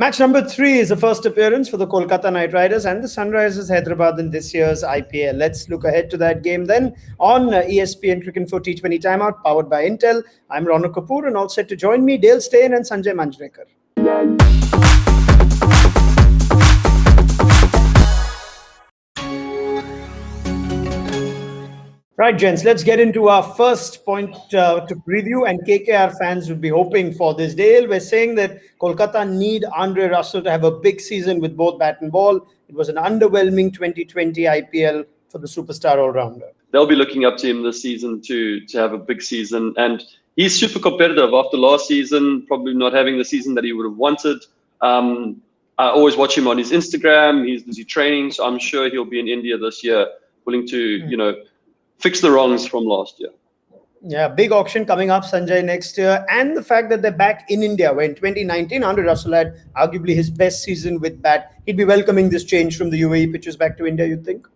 Match number 3 is the first appearance for the Kolkata Knight Riders and the Sunrisers Hyderabad in this year's IPL. Let's look ahead to that game then on ESPN Cricinfo T20 Timeout, powered by Intel. I'm Ronak Kapoor, and all set to join me, Steyn and Sanjay Manjrekar. Right, gents, let's get into our first point to preview, and KKR fans would be hoping for this. Dale, we're saying that Kolkata need Andre Russell to have a big season with both bat and ball. It was an underwhelming 2020 IPL for the superstar all-rounder. They'll be looking up to him this season to have a big season, and he's super competitive. After last season, probably not having the season that he would have wanted. I always watch him on his Instagram. He's busy training, so I'm sure he'll be in India this year, willing to, fix the wrongs from last year. Yeah, big auction coming up, Sanjay, next year. And the fact that they're back in India, where in 2019, Andre Russell had arguably his best season with bat. He'd be welcoming this change from the UAE pitches back to India, you'd think?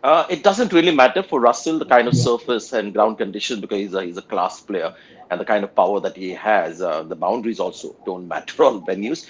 It doesn't really matter for Russell, the kind of surface and ground conditions, because he's a class player, and the kind of power that he has. The boundaries also don't matter on venues.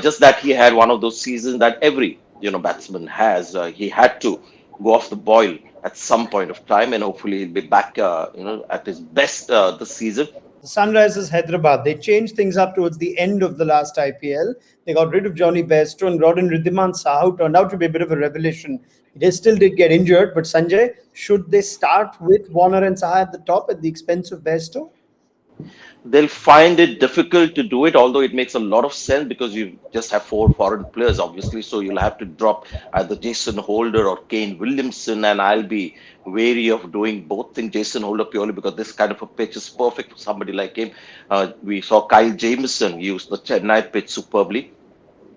Just that he had one of those seasons that every batsman has. He had to go off the boil at some point of time, and hopefully he'll be back at his best this season. The Sunrisers Hyderabad, they changed things up towards the end of the last IPL. They got rid of Johnny BAIRSTOW and brought in WRIDDHIMAN SAHA, who turned out to be a bit of a revelation. They still did get injured, but Sanjay, should they start with Warner and SAHA at the top at the expense of BAIRSTOW? They'll find it difficult to do it, although it makes a lot of sense because you just have 4 foreign players, obviously. So you'll have to drop either Jason Holder or Kane Williamson, and I'll be wary of doing both things. Jason Holder purely because this kind of a pitch is perfect for somebody like him. We saw Kyle Jamieson use the Chennai pitch superbly.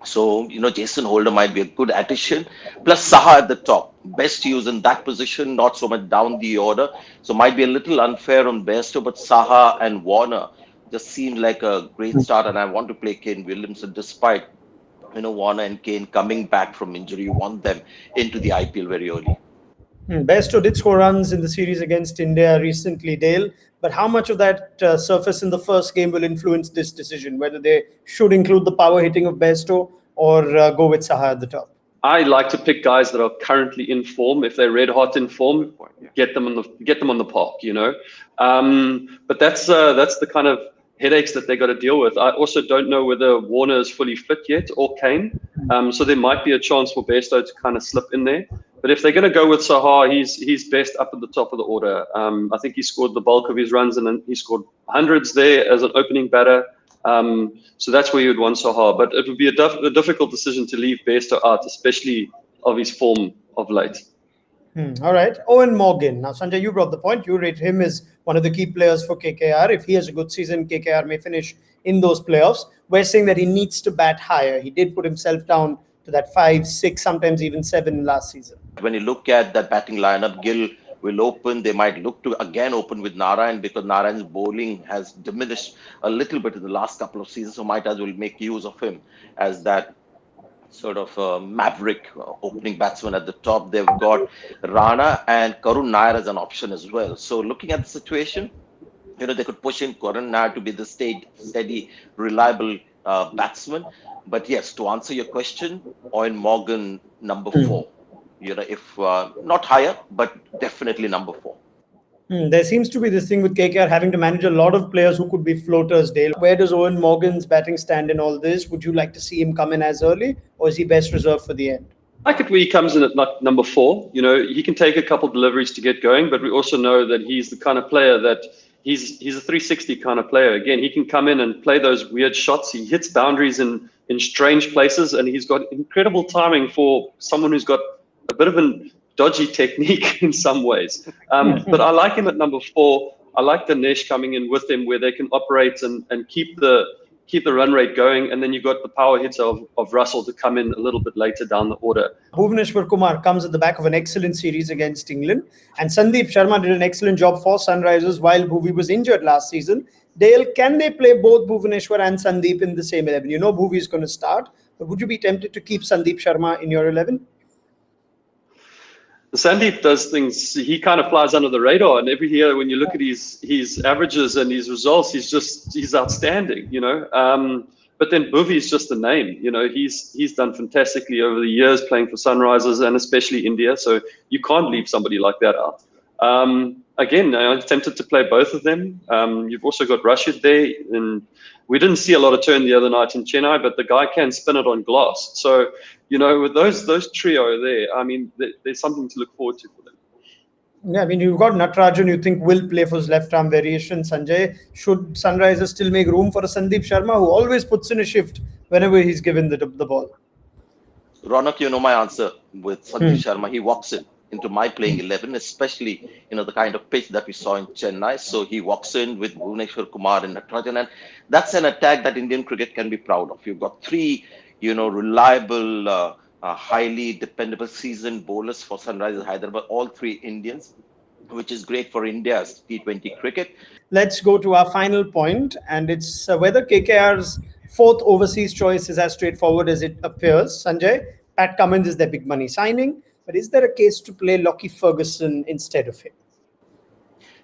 So, Jason Holder might be a good addition. Plus Saha at the top. Best use in that position, not so much down the order. So might be a little unfair on BAIRSTOW, but Saha and Warner just seemed like a great start. And I want to play Kane Williamson despite, Warner and Kane coming back from injury. You want them into the IPL very early. BAIRSTOW did score runs in the series against India recently, Dale. But how much of that surface in the first game will influence this decision, whether they should include the power hitting of BAIRSTOW or go with Saha at the top? I like to pick guys that are currently in form. If they're red hot in form, get them on the park. But that's the kind of headaches that they got to deal with. I also don't know whether Warner is fully fit yet or Kane. So there might be a chance for BAIRSTOW to kind of slip in there. But if they're going to go with Saha, he's best up at the top of the order. I think he scored the bulk of his runs, and then he scored hundreds there as an opening batter. So that's where you would want Saha. But it would be a difficult decision to leave BAIRSTOW out, especially of his form of late. All right. Eoin Morgan. Now, Sanjay, you brought the point. You rate him as one of the key players for KKR. If he has a good season, KKR may finish in those playoffs. We're saying that he needs to bat higher. He did put himself down to that 5, 6, sometimes even 7 last season. When you look at that batting lineup, Gill will open. They might look to again open with Narayan because Narayan's bowling has diminished a little bit in the last couple of seasons. So might as well make use of him as that sort of maverick opening batsman at the top. They've got Rana and Karun Nair as an option as well. So looking at the situation, they could push in Karun Nair to be the steady, reliable batsman. But yes, to answer your question, Eoin Morgan, number 4. If not higher, but definitely number 4. There seems to be this thing with KKR having to manage a lot of players who could be floaters, Dale. Where does Eoin Morgan's batting stand in all this? Would you like to see him come in as early, or is he best reserved for the end? I like it where he comes in at number 4. He can take a couple deliveries to get going, but we also know that he's the kind of player that he's a 360 kind of player. Again, he can come in and play those weird shots. He hits boundaries in strange places, and he's got incredible timing for someone who's got a bit of a dodgy technique in some ways. But I like him at number 4. I like Dinesh coming in with him where they can operate and keep the run rate going. And then you've got the power hits of Russell to come in a little bit later down the order. Bhuvaneshwar Kumar comes at the back of an excellent series against England. And Sandeep Sharma did an excellent job for Sunrisers while Bhuvi was injured last season. Dale, can they play both Bhuvaneshwar and Sandeep in the same 11? Bhuvi is going to start. But would you be tempted to keep Sandeep Sharma in your 11? Sandeep does things, he kind of flies under the radar, and every year when you look at his averages and his results, he's outstanding, But then Bhuvi's just a name. You know, he's done fantastically over the years playing for Sunrisers and especially India. So you can't leave somebody like that out. Again, I'm tempted to play both of them. You've also got Rashid there, and we didn't see a lot of turn the other night in Chennai, but the guy can spin it on glass. So, you know, with those trio there, I mean, there's something to look forward to for them. Yeah, I mean, you've got Natarajan, you think will play for his left arm variation. Sanjay, should Sunrisers still make room for a Sandeep Sharma who always puts in a shift whenever he's given the ball? Ronak, you know my answer with Sandeep Sharma. He walks into my playing 11, especially, you know, the kind of pitch that we saw in Chennai. So he walks in with Bhuvneshwar Kumar and Natarajan, and that's an attack that Indian cricket can be proud of. You've got three, you know, reliable, highly dependable seasoned bowlers for Sunrisers Hyderabad, all three Indians, which is great for India's T20 cricket. Let's go to our final point, and it's whether KKR's fourth overseas choice is as straightforward as it appears. Sanjay, Pat Cummins is their big money signing, but is there a case to play Lockie Ferguson instead of him?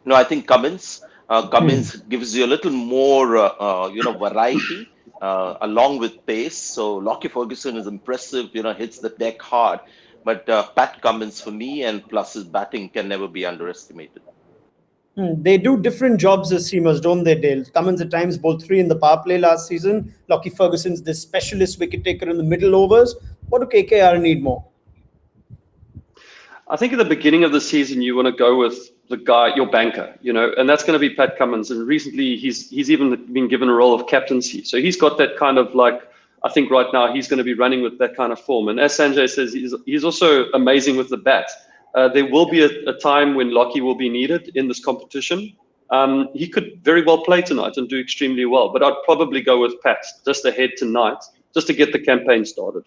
No, I think Cummins gives you a little more, you know, variety along with pace. So Lockie Ferguson is impressive, you know, hits the deck hard. But Pat Cummins for me, and plus his batting, can never be underestimated. They do different jobs as seamers, don't they, Dale? Cummins at times bowled 3 in the power play last season. Lockie Ferguson's the specialist wicket taker in the middle overs. What do KKR need more? I think at the beginning of the season, you want to go with the guy, your banker, you know, and that's going to be Pat Cummins. And recently, he's even been given a role of captaincy. So he's got that kind of like, I think right now he's going to be running with that kind of form. And as Sanjay says, he's also amazing with the bat. There will be a time when Lockie will be needed in this competition. He could very well play tonight and do extremely well, but I'd probably go with Pat just ahead tonight, just to get the campaign started.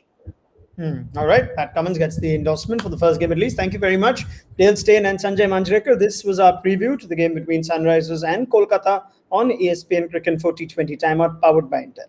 All right, Pat Cummins gets the endorsement for the first game at least. Thank you very much, Dale Steyn and Sanjay Manjrekar. This was our preview to the game between Sunrisers and Kolkata on ESPN Cricinfo T20 Timeout, powered by Intel.